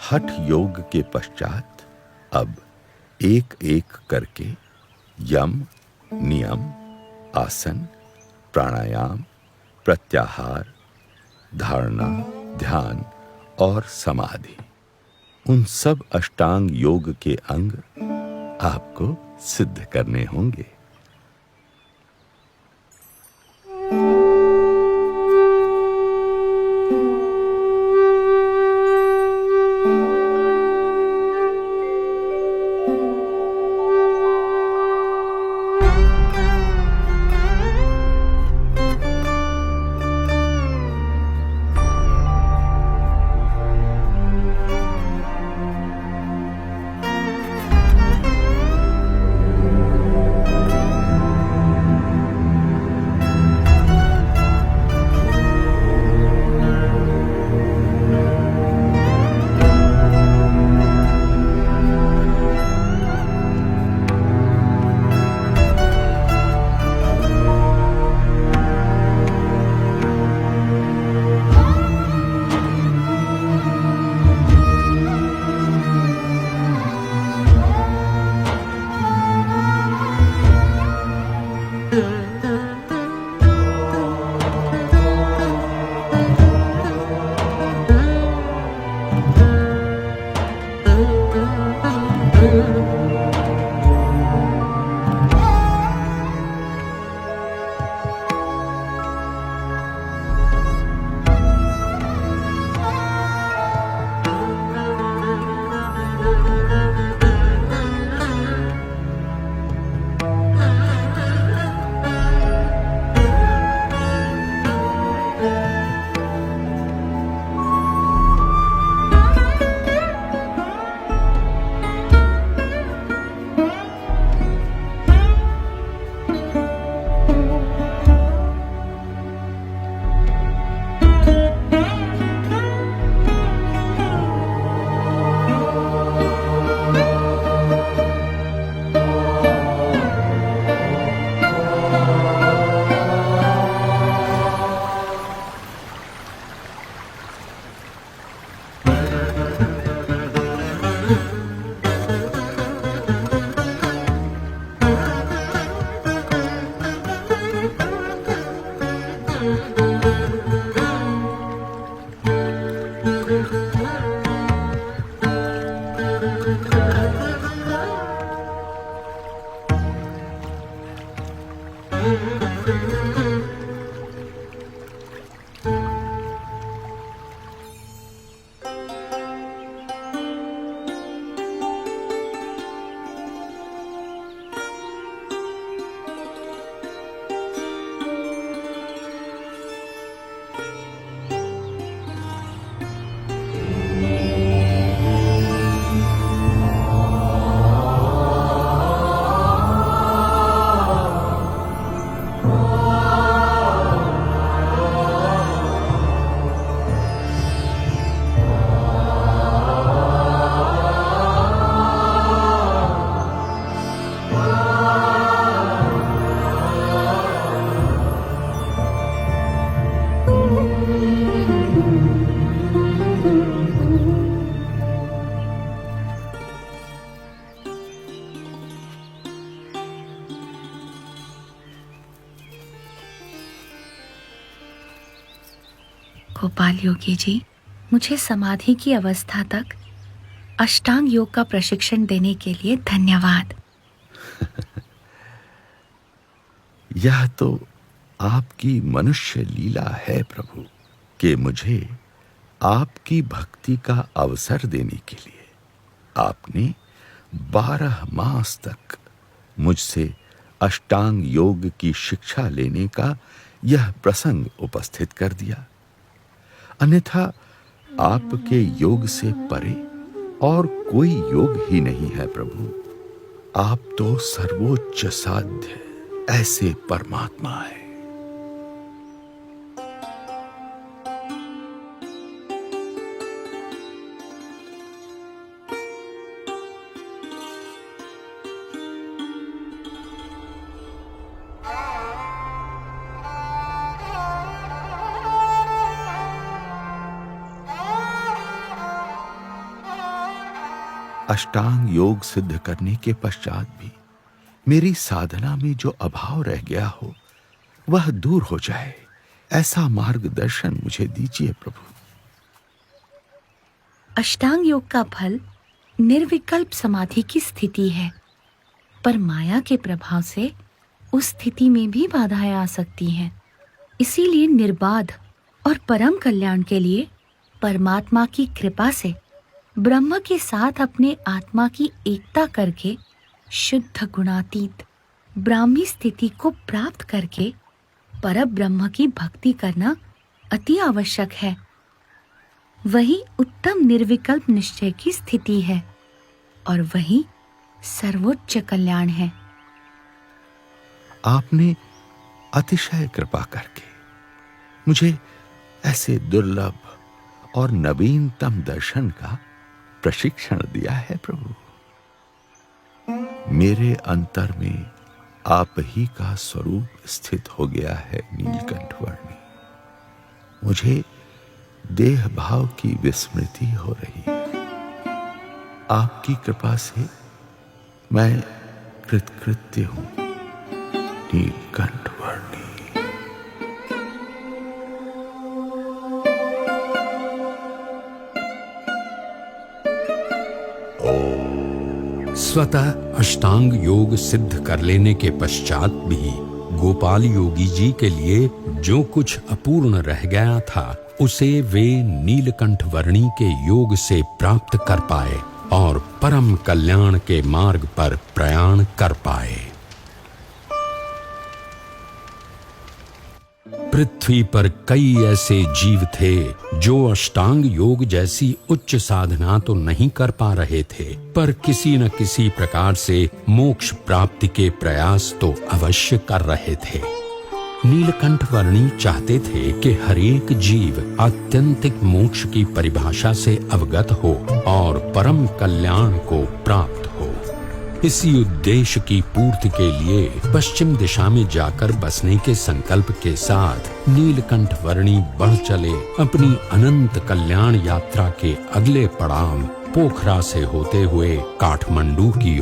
हठ योग के पश्चात अब एक एक करके यम, नियम, आसन, प्राणायाम, प्रत्याहार, धारणा, ध्यान और समाधि, उन सब अष्टांग योग के अंग आपको सिद्ध करने होंगे। गोपाल योगी जी, मुझे समाधि की अवस्था तक अष्टांग योग का प्रशिक्षण देने के लिए धन्यवाद। यह तो आपकी मनुष्य लीला है प्रभु, कि मुझे आपकी भक्ति का अवसर देने के लिए आपने 12 मास तक मुझसे अष्टांग योग की शिक्षा लेने का यह प्रसंग उपस्थित कर दिया। अन्यथा आपके योग से परे और कोई योग ही नहीं है प्रभु। आप तो सर्वोच्च साध्य ऐसे परमात्मा है। अष्टांग योग सिद्ध करने के पश्चात भी मेरी साधना में जो अभाव रह गया हो वह दूर हो जाए, ऐसा मार्गदर्शन मुझे दीजिए प्रभु। अष्टांग योग का फल निर्विकल्प समाधि की स्थिति है, पर माया के प्रभाव से उस स्थिति में भी बाधाएं आ सकती हैं। इसीलिए निर्बाध और परम कल्याण के लिए परमात्मा की कृपा से ब्रह्म के साथ अपने आत्मा की एकता करके शुद्ध गुणातीत ब्राह्मी स्थिति को प्राप्त करके परब्रह्म की भक्ति करना अति आवश्यक है। वही उत्तम निर्विकल्प निश्चय की स्थिति है और वही सर्वोच्च कल्याण है। आपने अतिशय कृपा करके मुझे ऐसे दुर्लभ और नवीनतम दर्शन का प्रशिक्षण दिया है प्रभु। मेरे अंतर में आप ही का स्वरूप स्थित हो गया है नीलकंठ वर्णी। मुझे देह भाव की विस्मृति हो रही है। आपकी कृपा से मैं कृतकृत्य हूं नीलकंठ वर्णी। स्वतः अष्टांग योग सिद्ध कर लेने के पश्चात भी गोपाल योगी जी के लिए जो कुछ अपूर्ण रह गया था उसे वे नीलकंठ वर्णी के योग से प्राप्त कर पाए और परम कल्याण के मार्ग पर प्रयाण कर पाए। पृथ्वी पर कई ऐसे जीव थे जो अष्टांग योग जैसी उच्च साधना तो नहीं कर पा रहे थे, पर किसी न किसी प्रकार से मोक्ष प्राप्ति के प्रयास तो अवश्य कर रहे थे। नीलकंठ वर्णी चाहते थे कि हरेक जीव आत्यंतिक मोक्ष की परिभाषा से अवगत हो और परम कल्याण को प्राप्त हो। इसी उद्देश्य की पूर्ति के लिए पश्चिम दिशा में जाकर बसने के संकल्प के साथ नीलकंठ वर्णी बढ़ चले अपनी अनंत कल्याण यात्रा के अगले पड़ाव पोखरा से होते हुए काठमांडू की